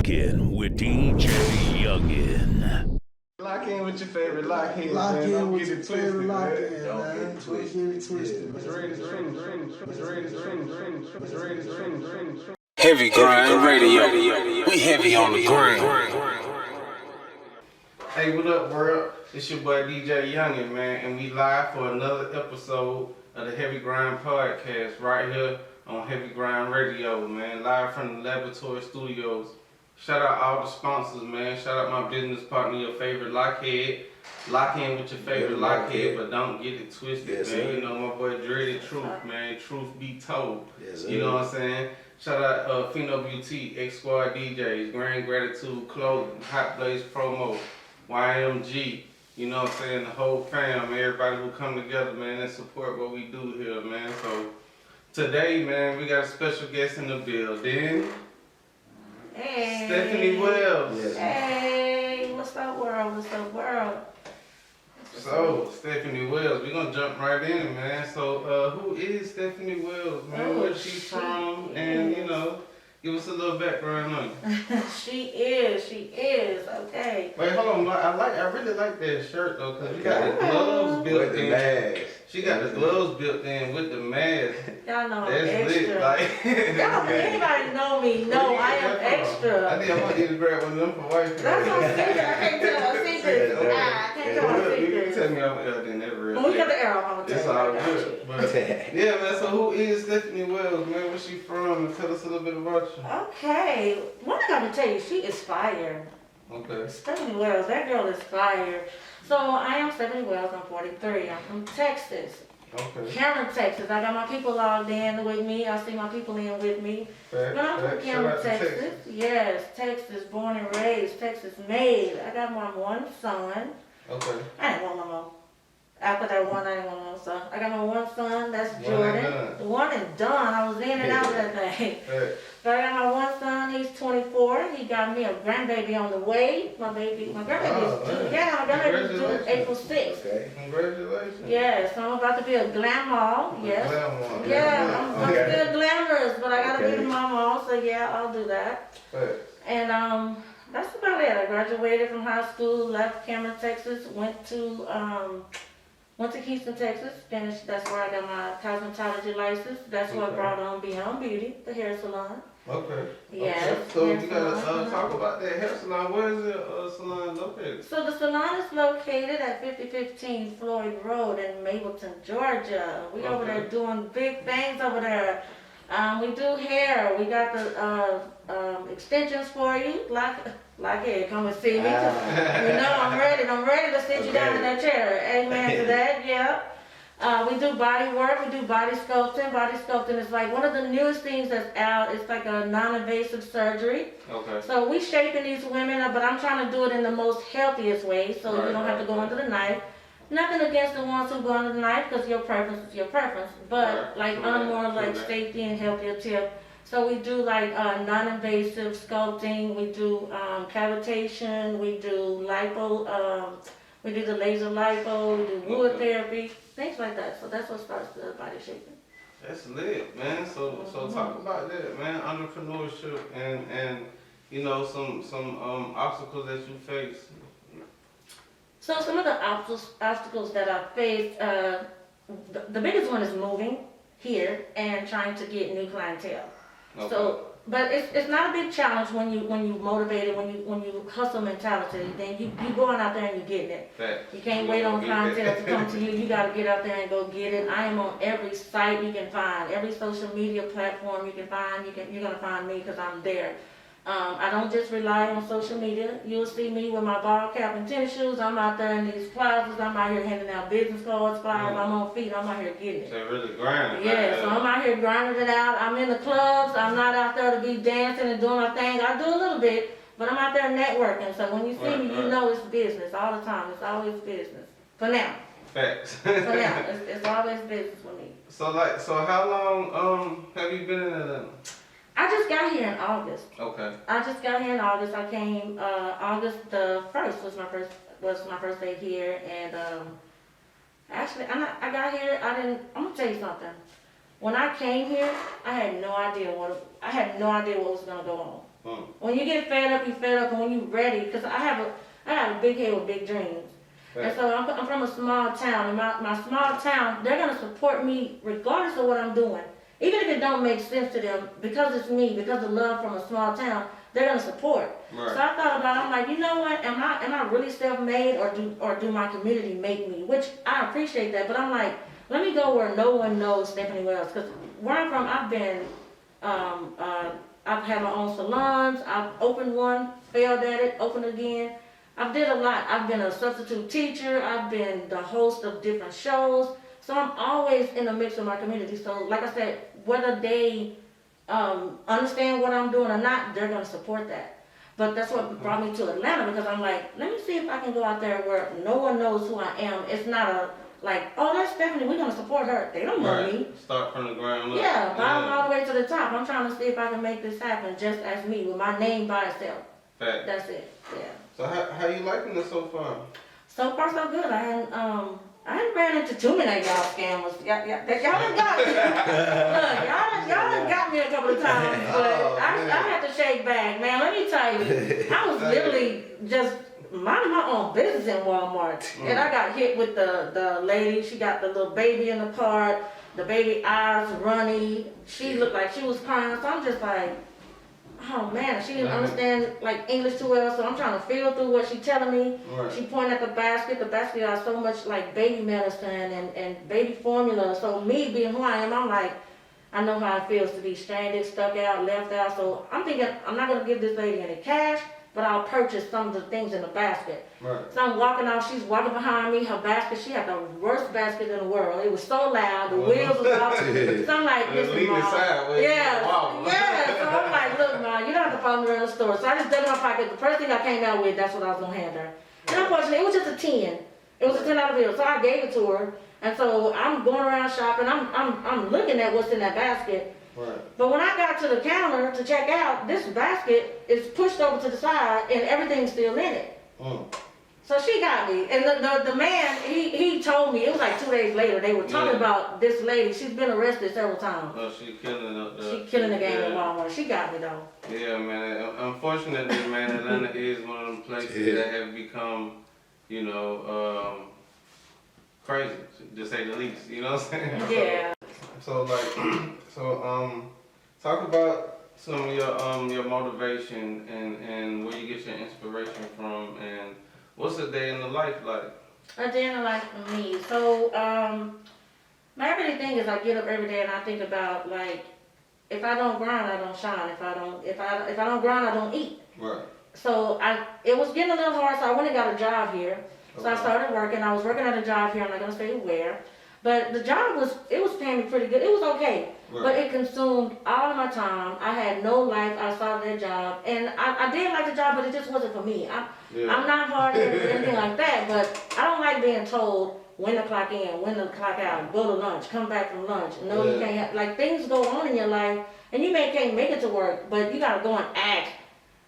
Lock in with DJ Youngin. Lock in with your favorite lockhead, man. Lock in Don't with get your it favorite twisted, lockhead, man. man. Don't get it twisted. It's ready to trend. It's ready to trend. Heavy grind radio. We heavy on the grind. Hey, what up, world? It's your boy DJ Youngin, man, and we live for another episode of the Heavy Grind Podcast right here on Heavy Grind Radio, man. Live from the Laboratory Studios. Shout out all the sponsors, man. Shout out my business partner, your favorite lockhead. Lock in with your favorite lockhead, but don't get it twisted, Yes, man. sir. You know my boy Dreaded Truth, man. Truth be told. Yes, sir. You know what I'm saying? Shout out Fino Beauty, X Squad DJs, Grand Gratitude Clothing, Hot Blaze Promo, YMG. You know what I'm saying? The whole fam, everybody who come together, man, and support what we do here, man. So today, man, we got a special guest in the building. Hey. Stephanie Wells. Yes. Hey, what's up, world? What's up, world? So, Stephanie Wells, we're going to jump right in, man. So, who is Stephanie Wells, man? Oh, Where's she from? And, you know, give us a little background on you. She is, okay. Wait, hold on. I really like that shirt, though, because you got the gloves built With the in. mask. She got the gloves built in with the mask. Y'all know I'm That's extra. lit. Like, Y'all, anybody know me? No, I am I extra. think I might need to grab one of them for wife. That's my secret. I can't tell a secret. I can't tell a You can secret. tell me I'm L, then that's real. When we got the arrow, I'm gonna It's tell you. all I got good. you. But yeah, man, so who is Stephanie Wells, man? Where's she from? And tell us a little bit about you. Okay, one thing I'm gonna tell you, she is fire. Okay. Stephanie Wells, that girl is fire. So I am Stephanie Wells, I'm 43, I'm from Texas. Okay. Cameron, Texas. I got my people logged in with me. I see my people in with me. Fact, But I'm from fact. Shout Cameron, out to Texas. Yes, Texas, born and raised, Texas made. I got my one son. Okay. I ain't want no more. After that one, I ain't want no more son. I got my one son, that's One Jordan. and done. The one and done. I was in and out of that thing. Fact. But I got my one son, he's 24. He got me a grandbaby on the way. My grandbaby Oh, is due. man. Yeah, my grandbaby is due Congratulations. April 6th. Okay. Congratulations. Yes, I'm about to be a grandma. Yes. Glamour. Yeah, I'm Okay. still glamorous, but I gotta Okay. be the mama, so yeah, I'll do that. Fact. And that's about it. I graduated from high school, left Cameron, Texas, went to Houston, Texas, finished. That's where I got my cosmetology license. That's what Okay. brought on Fino Beauty, the hair salon. Okay. Yes, Okay. So hair you gotta salon. talk about that hair salon. Where is the salon located? So the salon is located at 5015 Floyd Road in Mableton, Georgia. We over Okay. there doing big things over there. We do hair. We got the extensions for you. Like it, come and see me. 'Cause you know I'm ready. I'm ready to sit you down in that chair. Amen to that. Yeah. We do body work. We do body sculpting. Body sculpting is like one of the newest things that's out. It's like a non-invasive surgery. Okay. So we shaping these women up, but I'm trying to do it in the most healthiest way, so you don't have to go under the knife. Nothing against the ones who go under the knife, because your preference is your preference. But Right. like True on a that. more True like that. safety and healthier tip. So we do like non-invasive sculpting. We do cavitation. We do lipo. We do the laser lipo. We do wood Okay. therapy, things like that. So that's what starts the body shaping. That's lit, man. So talk about that, man. Entrepreneurship and you know some obstacles that you face. So some of the obstacles that I faced, the biggest one is moving here and trying to get new clientele. Okay. So, but it's not a big challenge when you motivated, when you hustle mentality. Then you going out there and you getting it. Fact. You can't You wait gonna on get clientele that. to come to you. You got to get out there and go get it. I am on every site you can find, every social media platform you can find. You're gonna find me because I'm there. I don't just rely on social media. You'll see me with my ball cap and tennis shoes. I'm out there in these plazas. I'm out here handing out business cards, flyers. I'm on feet. I'm out here getting it. They really grinding. Yeah, so I'm out here grinding it out. I'm in the clubs. I'm not out there to be dancing and doing my thing. I do a little bit, but I'm out there networking. So when you see me, you know it's business all the time. It's always business. For now. Facts. For now. It's always business for me. So how long have you been in Atlanta? I just got here in August. Okay. I just got here in August. I came August the 1st was my first day here, and actually I got here. I'm gonna tell you something. When I came here, I had no idea what was gonna go on. When you get fed up, you fed up, and when you're ready, because I have a big head with big dreams. Right. And so I'm from a small town, and my small town, they're gonna support me regardless of what I'm doing. Even if it don't make sense to them, because it's me, because of love from a small town, they're gonna support. Right. So I thought about it, I'm like, you know what, am I really self-made, or do my community make me? Which I appreciate that, but I'm like, let me go where no one knows Stephanie Wells, because where I'm from, I've had my own salons, I've opened one, failed at it, opened again. I've did a lot. I've been a substitute teacher, I've been the host of different shows, so I'm always in the mix of my community. So like I said, whether they understand what I'm doing or not, they're gonna support that. But that's what brought me to Atlanta, because I'm like, let me see if I can go out there where no one knows who I am. It's not a, like, oh, that's Stephanie, we're gonna support her. They don't know me. Start from the ground up. Yeah, bottom all the way to the top. I'm trying to see if I can make this happen just as me, with my name by itself. Fact. That's it, yeah. So how you liking it so far? So far so good. I hadn't ran into too many of y'all scammers. Y'all done got me. Look, y'all done got me a couple of times, but I had to shake back, man. Let me tell you, I was literally just minding my own business in Walmart, and I got hit with the lady. She got the little baby in the cart, the baby eyes runny. She looked like she was crying, so I'm just like, oh man, she didn't understand like English too well, so I'm trying to feel through what she's telling me. Right. She pointed at the basket has so much like baby medicine and baby formula. So me being who I am, I'm like, I know how it feels to be stranded, stuck out, left out. So I'm thinking, I'm not gonna give this lady any cash, but I'll purchase some of the things in the basket. Right. So I'm walking out, she's walking behind me, her basket, she had the worst basket in the world. It was so loud, the wheels was off. So I'm like, listen, Mom. Yeah, so I'm like, look, Mom, you don't have to follow me around the store. So I just dug in my pocket. The first thing I came out with, that's what I was gonna hand her. And unfortunately, it was just a 10. It was a $10 bill, so I gave it to her. And so I'm going around shopping, I'm looking at what's in that basket. Right. But when I got to the counter to check out, this basket is pushed over to the side and everything's still in it. So she got me. And the man, he told me, it was like 2 days later, they were talking about this lady. She's been arrested several times. Oh, she killing the game in Walmart. She got me though. Yeah, man. Unfortunately, man, Atlanta is one of them places that have become, crazy, to say the least. You know what I'm saying? Yeah. So talk about some of your motivation and where you get your inspiration from, and what's a day in the life like? A day in the life for me. So my everyday thing is I get up every day and I think about, like, if I don't grind, I don't shine. If I don't grind, I don't eat. Right. So it was getting a little hard, so I went and got a job here. So I started working. I was working at a job here. I'm not gonna say where. But the job was paying me pretty good. It was okay, but it consumed all of my time. I had no life outside of that job, and I did like the job, but it just wasn't for me. I'm not hard-headed or anything like that, but I don't like being told when to clock in, when to clock out, go to lunch, come back from lunch. No, you can't have, like, things go on in your life, and you can't make it to work, but you gotta go and ask.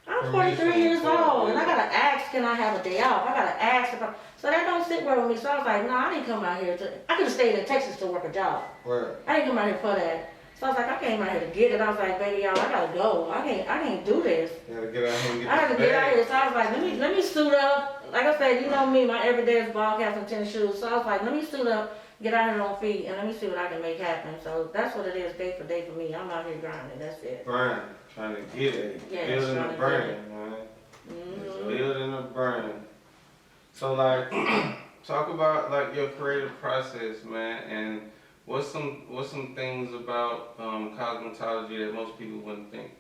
I'm 43 years old, and I gotta ask, can I have a day off? I gotta ask if so that don't sit well with me. So I was like, no, I didn't come out here I could have stayed in Texas to work a job. Right. I didn't come out here for that. So I was like, I came out here to get it. I was like, baby, y'all, I gotta go. I can't do this. You gotta get out here and get I had to get out here. So I was like, let me suit up. Like I said, you know me, my everyday is ball caps and tennis shoes. So I was like, let me suit up, get out here on feet, and let me see what I can make happen. So that's what it is, day for day for me. I'm out here grinding. That's it. Grind, trying to get it. Yeah, Building trying the to brand, get man. Mm-hmm. Building a brand. So like, talk about like your creative process, man, and what's some things about cosmetology that most people wouldn't think?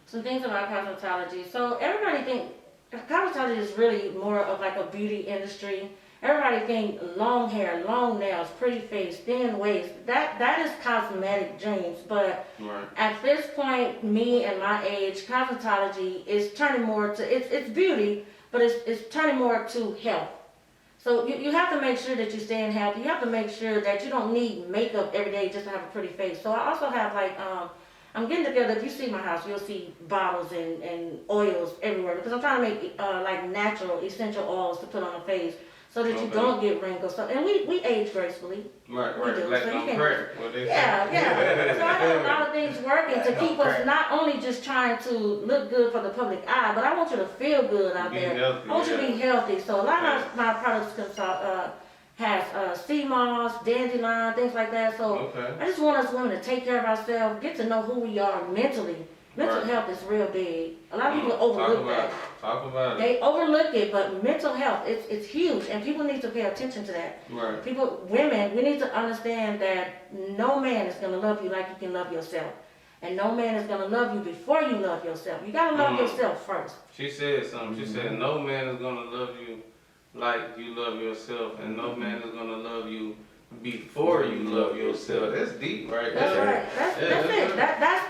Some things about cosmetology. So everybody think cosmetology is really more of like a beauty industry. Everybody think long hair, long nails, pretty face, thin waist. That is cosmetic dreams. But at this point, me and my age, cosmetology is turning more to it's beauty, but it's turning more to health. So you have to make sure that you stay in health. You have to make sure that you don't need makeup every day just to have a pretty face. So I also have like I'm getting together. If you see my house, you'll see bottles and oils everywhere because I'm trying to make like natural essential oils to put on the face. so that you don't get wrinkles. So, and we age gracefully. Right, We do. Black So you on can- crack. What they say. Yeah. So I got a lot of things working to keep us not only just trying to look good for the public eye, but I want you to feel good out Be there. healthy, I want you to be healthy. So a lot of my products has sea moss, dandelion, things like that. So Okay. I just want us women to take care of ourselves, get to know who we are mentally. Mental Right. health is real big. A lot of people overlook that. Talk about it. They overlook it, but mental health, it's huge, and people need to pay attention to that. Right. Women, we need to understand that no man is gonna love you like you can love yourself. And no man is gonna love you before you love yourself. You gotta love yourself first. She said something. She said, no man is gonna love you like you love yourself, and no man is gonna love you before you love yourself. That's deep right That's there. right. That's it.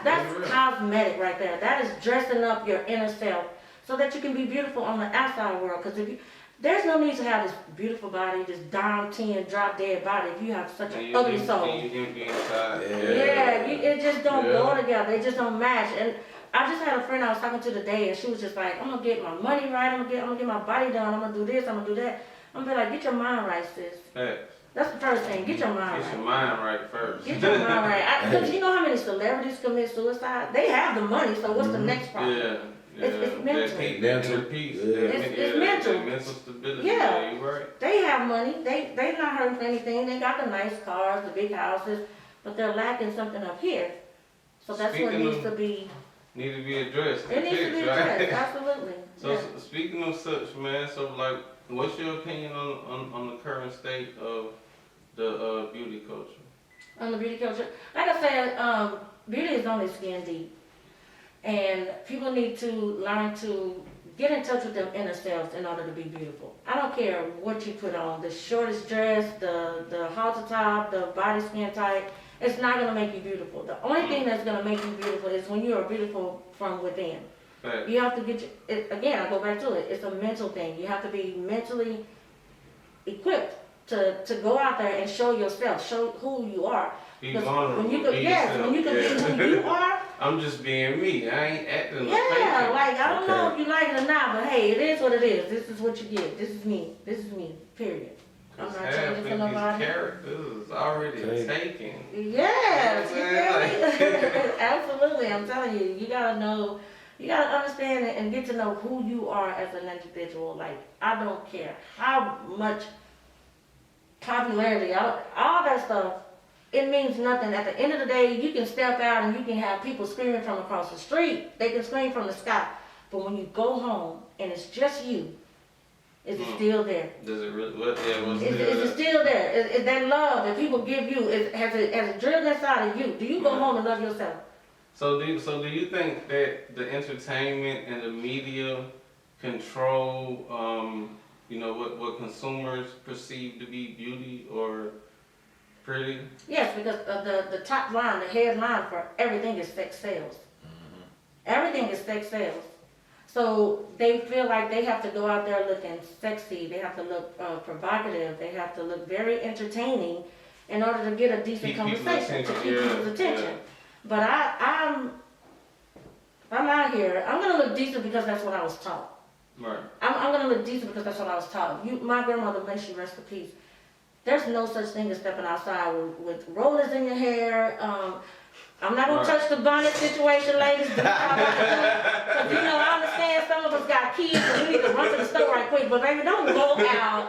That's real. cosmetic right there. That is dressing up your inner self so that you can be beautiful on the outside world. Because there's no need to have this beautiful body, this down 10, drop dead body if you have such an ugly soul. And you empty inside. It just don't go together. It just don't match. And I just had a friend I was talking to today, and she was just like, I'm gonna get my money right. I'm gonna get my body done. I'm gonna do this. I'm gonna do that. I'm gonna be like, get your mind right, sis. Facts. That's the first thing. Get your mind Get right. your mind right first. Get your mind right. Because you know how many celebrities commit suicide? They have the money, so what's the next problem? Yeah. It's mental. Mental peace. It's mental. Mental stability. Yeah. You right. They have money. They not hurting for anything. They got the nice cars, the big houses, but they're lacking something up here. So that's what Speaking needs of- to be. Need to be addressed. It needs to be Right? addressed. Absolutely. So Yeah. speaking of such, man, so like, what's your opinion on the current state of the beauty culture? On the beauty culture, like I said, beauty is only skin deep, and people need to learn to get in touch with their inner selves in order to be beautiful. I don't care what you put on, the shortest dress, the halter top, the body skin type. It's not gonna make you beautiful. The only thing that's gonna make you beautiful is when you are beautiful from within. Fact. You have to again, I go back to it, it's a mental thing. You have to be mentally equipped to go out there and show yourself, show who you are. Be 'Cause vulnerable. when you can, be yes, yourself. when you can be who you are, I'm just being me. I ain't acting yeah, fake. like I don't know if you like it or not, but hey, it is what it is. This is what you get. This is me. This is me. Period. I'm Cause not half changing of for these nobody. characters is already taken. Yes, You know what I'm you feel me? Absolutely. I'm telling you, you gotta know, you gotta understand it and get to know who you are as an individual. Like I don't care how much popularity, all that stuff. It means nothing. At the end of the day, you can step out and you can have people screaming from across the street. They can scream from the sky. But when you go home and it's just you, is it still there? Does it really? What? Yeah. What's Is it still there? Is that love that people give you? Has it drilled inside of you? Do you go home and love yourself? So do you think that the entertainment and the media control, what consumers perceive to be beauty or pretty? Yes, because the top line, the headline for everything is sex sales. Everything is sex sales. So they feel like they have to go out there looking sexy. They have to look provocative. They have to look very entertaining in order to get a decent Keep people's conversation, to attention, keep people's attention. But I'm out here. I'm gonna look decent because that's what I was taught. Right. I'm gonna look decent because that's what I was taught. My grandmother, may she rest in peace. There's no such thing as stepping outside with rollers in your hair. I'm not gonna touch the bonnet situation, ladies. Because I understand some of us got kids and we need to run to the store right quick. But baby, don't go out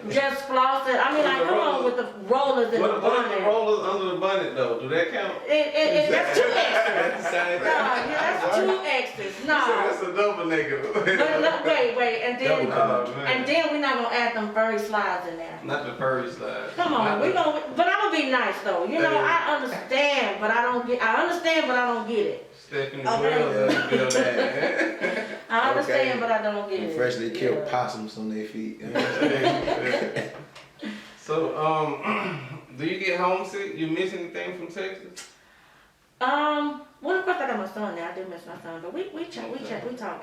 just flossing. I mean, like, come on with the rollers and the What are the bonnet. rollers under the bonnet though? Do that count? That's two extras. That's two extras. No. That's a double negative. But wait, and then Oh, man. we're not gonna add them furry slides in there. Not the furry slide. Come on, but I'm gonna be nice though. You know, I understand, but I don't get it. Stephanie Okay. Wells feel that. I understand, Okay. but I don't get it. Freshly killed Yeah. possums on their feet. So, do you get homesick? You miss anything from Texas? Well, of course I got my son now. I do miss my son, but we talk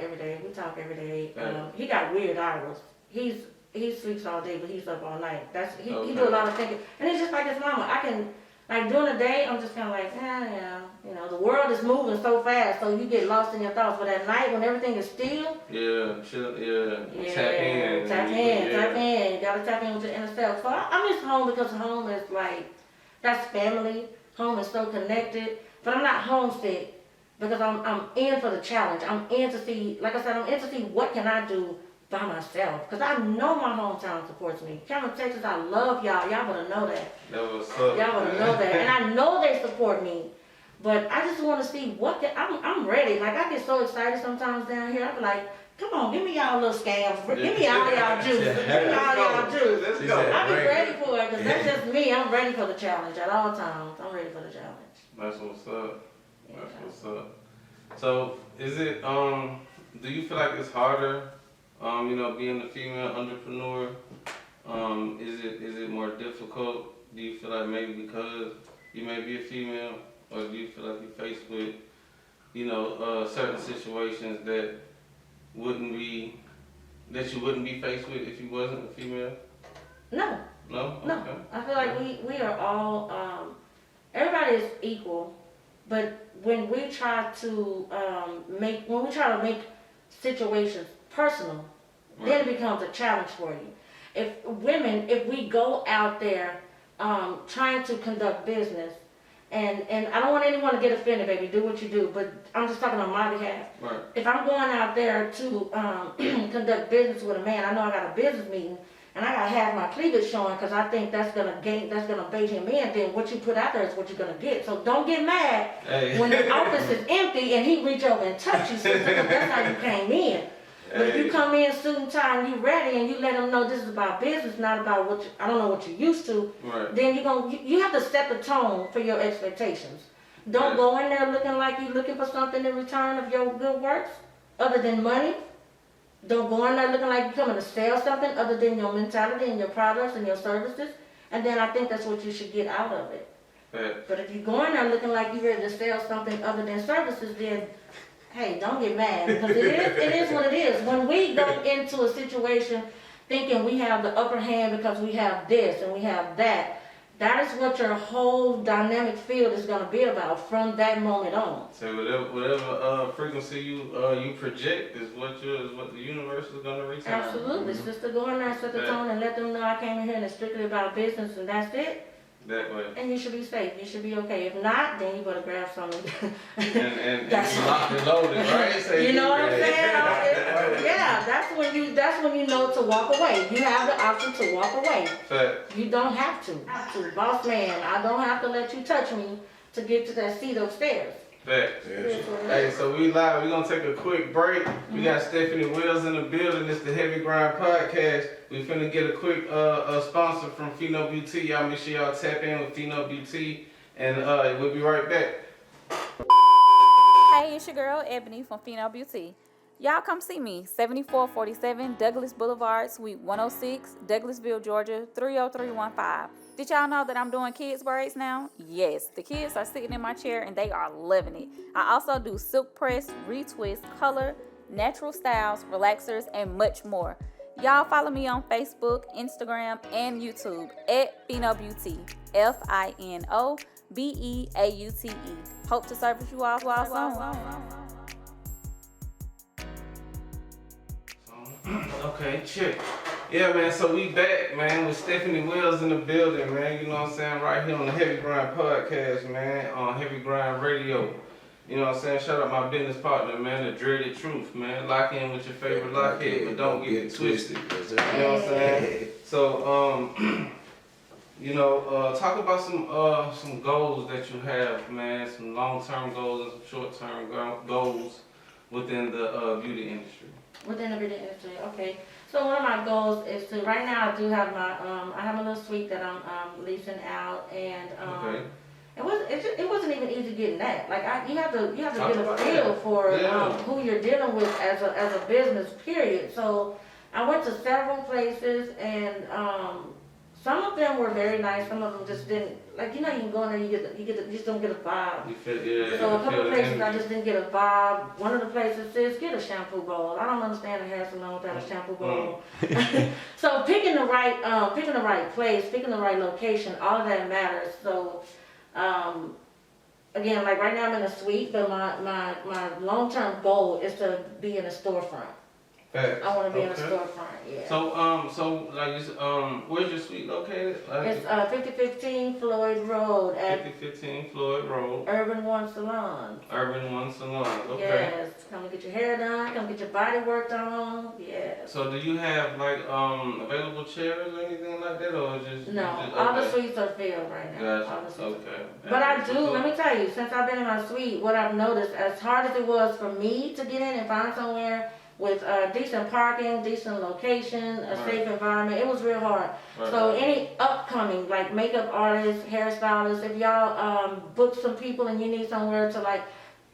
every day. We talk every day. He got weird hours. He sleeps all day, but he's up all night. He do a lot of thinking, and it's just like his mama. Like during the day, I'm just kind of like, yeah, you know, the world is moving so fast, so you get lost in your thoughts. But at night, when everything is still, chill, yeah, tap in. tap in. You gotta tap in with your inner self. So I miss home because home is like, that's family. Home is so connected. But I'm not homesick because I'm in for the challenge. I'm in to see, like I said, I'm in to see what can I do by myself. Because I know my hometown supports me. Cameron, Texas, I love y'all. Y'all better know that. That was up. Y'all better know that. And I know they support me. But I just want to see what can, I'm ready. Like, I get so excited sometimes down here. I be like, come on, give me y'all little scams. Give me all y'all juice. Give me all y'all juice. Let's go. I be ready for it because that's just me. I'm ready for the challenge at all times. I'm ready for the challenge. That's what's up. That's what's up. So, is it, do you feel like it's harder, you know, being a female entrepreneur? Is it more difficult? Do you feel like maybe because you may be a female, or do you feel like you're faced with, you know, certain situations that you wouldn't be faced with if you wasn't a female? No. No? No. Okay. I feel like we are all, everybody is equal, but when we try to make situations personal, then it becomes a challenge for you. If we go out there trying to conduct business, and I don't want anyone to get offended, baby, do what you do, but I'm just talking on my behalf. Right. If I'm going out there to conduct business with a man, I know I got a business meeting, and I gotta have my cleavage showing because I think that's gonna bait him in. Then what you put out there is what you're gonna get. So don't get mad when the office is empty and he reach over and touch you, sister, 'cause that's how you came in. But if you come in suit and tie and you ready and you let them know this is about business, not about what I don't know what you're used to, Right. then you have to set the tone for your expectations. Don't go in there looking like you're looking for something in return of your good works, other than money. Don't go in there looking like you're coming to sell something other than your mentality and your products and your services. And then I think that's what you should get out of it. But if you go in there looking like you're ready to sell something other than services, then hey, don't get mad because it is what it is. When we go into a situation thinking we have the upper hand because we have this and we have that, that is what your whole dynamic field is going to be about from that moment on. So whatever frequency you project is what the universe is going to return. Absolutely. Sister, go in there and set the tone and let them know I came in here and it's strictly about business and that's it. That way. And you should be safe. You should be okay. If not, then you better grab something. and locked and loaded, right? So you know what I'm saying? Yeah, that's when you know to walk away. You have the option to walk away. Fact. You don't have to. Boss man, I don't have to let you touch me to get to that seat upstairs. Fact. Hey, so we live. We're gonna take a quick break. We got Stephanie Wills in the building. It's the Heavy Grind Podcast. We finna get a quick sponsor from Fino Beauty. Y'all make sure y'all tap in with Fino Beauty, and we'll be right back. Hey, it's your girl Ebony from Fino Beauty. Y'all come see me, 7447 Douglas Boulevard, Suite 106, Douglasville, Georgia, 30315. Did y'all know that I'm doing kids braids now? Yes, the kids are sitting in my chair and they are loving it. I also do silk press, retwist, color, natural styles, relaxers, and much more. Y'all follow me on Facebook, Instagram, and YouTube at Fino Beauty, FinoBeaute. Hope to service you all soon. Okay, check. Yeah, man, so we back, man, with Stephanie Wills in the building, man. You know what I'm saying? Right here on the Heavy Grind Podcast, man, on Heavy Grind Radio. You know what I'm saying? Shout out my business partner, man, the Dreaded Truth, man. Lock in with your favorite lockhead, but don't get it twisted. You know what I'm saying? So, you know, talk about some goals that you have, man. Some long-term goals and some short-term goals within the beauty industry. Within the beauty industry, okay. So one of my goals is to, right now I do have my, I have a little suite that I'm leasing out, and Okay. it wasn't even easy getting that. Like you have to get Talk a about feel that. for Yeah. who you're dealing with as a business, period. So I went to several places, and some of them were very nice. Some of them just didn't. Like, you know, you can go in there, you just don't get a vibe. You feel, yeah, So a you couple feel the places I energy. just didn't get a vibe. One of the places says get a shampoo bowl. I don't understand a hair salon without a shampoo bowl. So picking the right place, picking the right location, all of that matters. So Again, like right now I'm in a suite, but my long-term goal is to be in a storefront. Facts. I want to be in a Okay. storefront, yeah. So like, where's your suite located? It's 5015 Floyd Road at 5015 Floyd Road, Urban One Salon. Urban One Salon. Okay. Yes, come and get your hair done, come get your body worked on, yes. So do you have like available chairs or anything like that, or just No, just, all the okay. suites are filled right now. All the Gotcha. suites are Okay. filled. But I do, let me tell you, since I've been in my suite, what I've noticed, as hard as it was for me to get in and find somewhere with decent parking, decent location, a safe environment, it was real hard. Right. So any upcoming, like makeup artists, hairstylists, if y'all book some people and you need somewhere to like,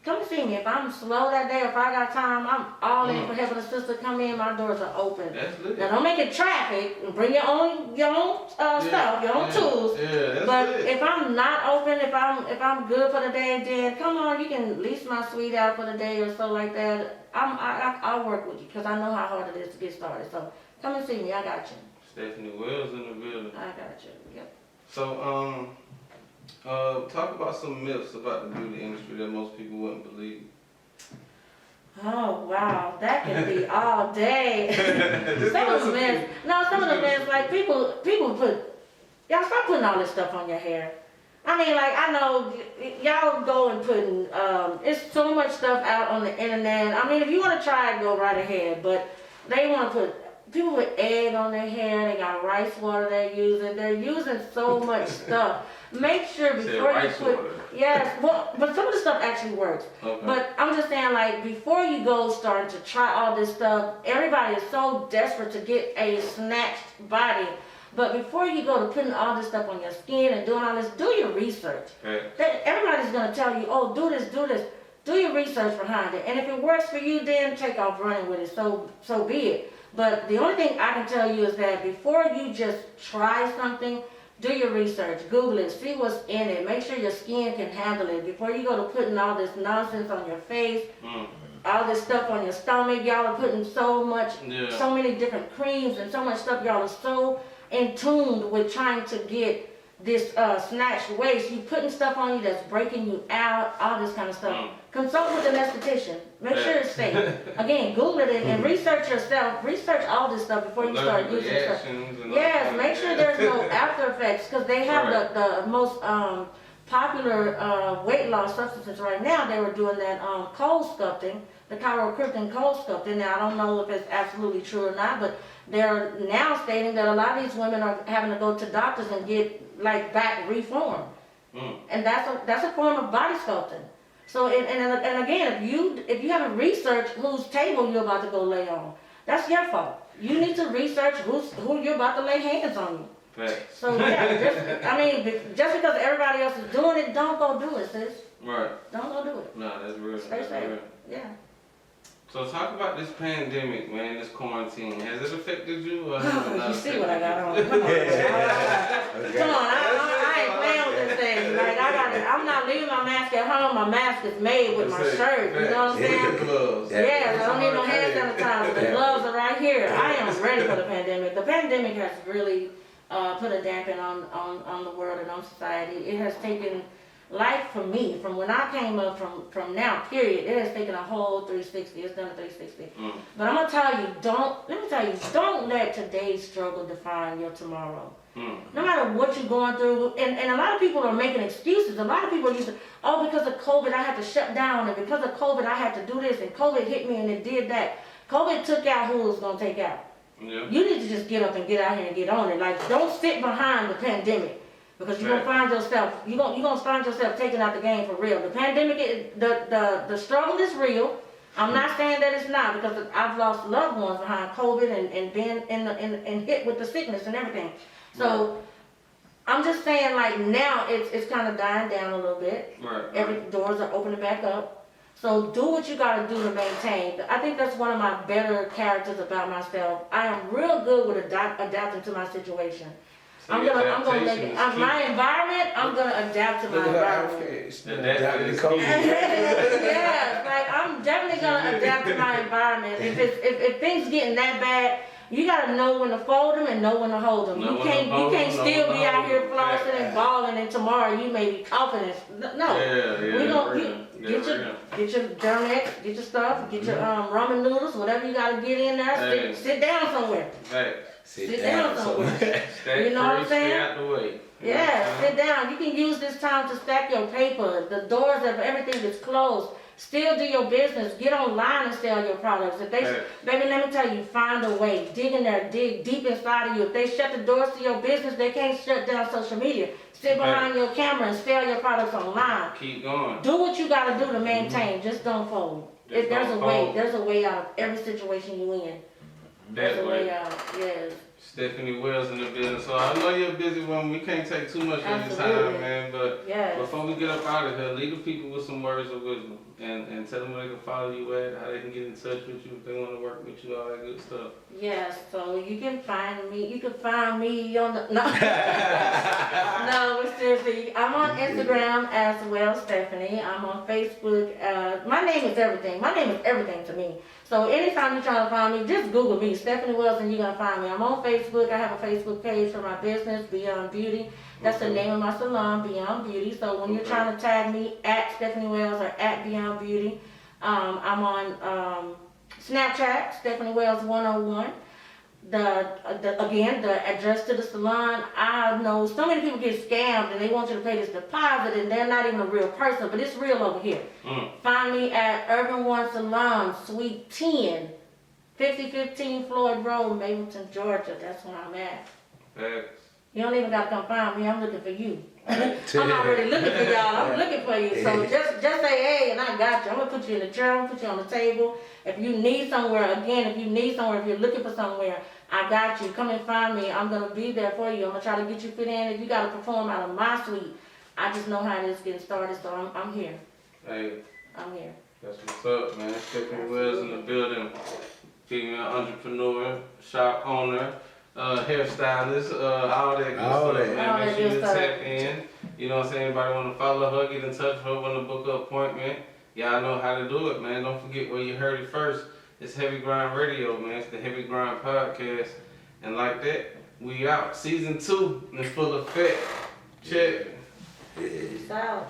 come see me. If I'm slow that day, if I got time, I'm all in for helping a sister come in, my doors are open. That's lit. Now don't make it traffic, bring your own stuff, your own tools. Yeah, that's But lit. if I'm not open, if I'm good for the day, then come on, you can lease my suite out for the day or so like that. I'll work with you because I know how hard it is to get started. So come and see me, I got you. Stephanie Wells in the building. I got you. Yep. So talk about some myths about the beauty industry that most people wouldn't believe. Oh wow, that could be all day. Some of the myths, like people put, y'all stop putting all this stuff on your hair. I mean, like, I know y'all go and putting, it's so much stuff out on the internet. I mean, if you want to try it, go right ahead. But they want to put, people with egg on their hair, they got rice water they're using so much stuff. Make sure before you put, yes, well, but some of the stuff actually works. Okay. But I'm just saying, like, before you go starting to try all this stuff, everybody is so desperate to get a snatched body. But before you go to putting all this stuff on your skin and doing all this, do your research. Okay. Everybody's going to tell you, oh, do this. Do your research behind it. And if it works for you, then take off running with it. So be it. But the only thing I can tell you is that before you just try something, do your research. Google it. See what's in it. Make sure your skin can handle it. Before you go to putting all this nonsense on your face, all this stuff on your stomach, y'all are putting so many different creams and so much stuff. Y'all are so in tune with trying to get this snatched waist. You putting stuff on you that's breaking you out, all this kind of stuff. Consult with an esthetician. Make sure it's safe. Again, Google it and research yourself. Research all this stuff before you start using stuff. Yes, make sure there's no after effects because they have the most popular weight loss substances right now. They were doing that cold sculpting, the chiropractic cold sculpting. Now I don't know if it's absolutely true or not, but they're now stating that a lot of these women are having to go to doctors and get like back reformed, and that's a form of body sculpting. So and again, if you haven't researched whose table you're about to go lay on, that's your fault. You need to research who you're about to lay hands on you. Right. So yeah, just because everybody else is doing it, don't go do it, sis. Right. Don't go do it. No, that's real. Stay That's safe. real. Yeah. So talk about this pandemic, man, this quarantine. Has it affected you or has it not You see what I got on? affected Come on. Come on, I ain't playing with this thing. Like, I'm not leaving my mask at home. My mask is made with my shirt. You know what I'm saying? Gloves. Yes, I don't need no hand sanitizer. The gloves are right here. I am ready for the pandemic. The pandemic has really put a dampen on the world and on society. It has taken life for me, from when I came up from now, period, it has taken a whole 360. It's done a 360. But I'm gonna tell you, don't let today's struggle define your tomorrow. No matter what you're going through, and a lot of people are making excuses. A lot of people are using, oh, because of COVID I had to shut down, and because of COVID I had to do this, and COVID hit me and it did that. COVID took out who it was gonna take out. Yeah. You need to just get up and get out here and get on it. Like, don't sit behind the pandemic. Because you're gonna find yourself taking out the game for real. The pandemic, the struggle is real. I'm not saying that it's not, because I've lost loved ones behind COVID and been and hit with the sickness and everything. So I'm just saying, like, now it's kind of dying down a little bit. Every doors are opening back up. So do what you gotta do to maintain. I think that's one of my better characters about myself. I am real good with adapting to my situation. I'm gonna make it. My environment, I'm gonna adapt to my environment. Yeah, like, I'm definitely gonna adapt to my environment. If things getting that bad, You gotta know when to fold them and know when to hold them. Know You when to can't hold you can't them, know still when be to out hold here them. flossing and balling, and tomorrow you may be coughing and no. Yeah, We gonna real. get your Germex, get your stuff, get your ramen noodles, whatever you gotta get in there. Hey. Sit down somewhere. Hey, Sit down somewhere. stack You know what I'm free, stay saying? out the way. You know Yeah, what I'm sit down. You can use this time to stack your paper. The doors of everything is closed. Still do your business. Get online and sell your products. If they, Right. baby, let me tell you, find a way. Dig in there, dig deep inside of you. If they shut the doors to your business, they can't shut down social media. Sit behind your camera and sell your products online. Keep going. Do what you gotta do to maintain. Just don't fold. Just There's don't a way. fold. There's a way out of every situation you in. There's That a way way. out. Yes. Stephanie Wells in the business. So I know you're a busy woman. We can't take too much of your Absolutely. time, man. But Yes. before we get up out of here, leave the people with some words of wisdom and tell them where they can follow you at, how they can get in touch with you if they want to work with you, all that good stuff. Yes, so you can find me. You can find me on the no, no, but seriously, I'm on Instagram as well, Stephanie. I'm on Facebook. My name is everything. My name is everything to me. So anytime you're trying to find me, just Google me, Stephanie Wells, and you're gonna find me. I'm on Facebook. I have a Facebook page for my business, Beyond Beauty. That's the name of my salon, Beyond Beauty. So when you're trying to tag me at Stephanie Wells or at Beyond Beauty, I'm on Snapchat, Stephanie Wells 101. Again, the address to the salon. I know so many people get scammed and they want you to pay this deposit and they're not even a real person, but it's real over here. Find me at Urban One Salon, Suite 10, 5015 Floyd Road, Mableton, Georgia. That's where I'm at. Facts. You don't even gotta come find me. I'm looking for you. I'm already looking for y'all. I'm looking for you. So just say hey, and I got you. I'm gonna put you in the chair. I'm gonna put you on the table. If you need somewhere, again, if you're looking for somewhere, I got you. Come and find me. I'm gonna be there for you. I'm gonna try to get you fit in. If you gotta perform out of my suite, I just know how it is getting started. So I'm here. Hey, I'm here. that's what's up, man. Stephanie Wells in the building. Female entrepreneur, shop owner, hairstylist, all that good All stuff, that. man. All Make that sure you good stuff. tap in. You know what I'm saying? Anybody want to follow her, get in touch with her, want to book an appointment. Y'all know how to do it, man. Don't forget where you heard it first. It's Heavy Grind Radio, man. It's the Heavy Grind Podcast. And like that, we out. Season 2 in full effect. Check. Peace out.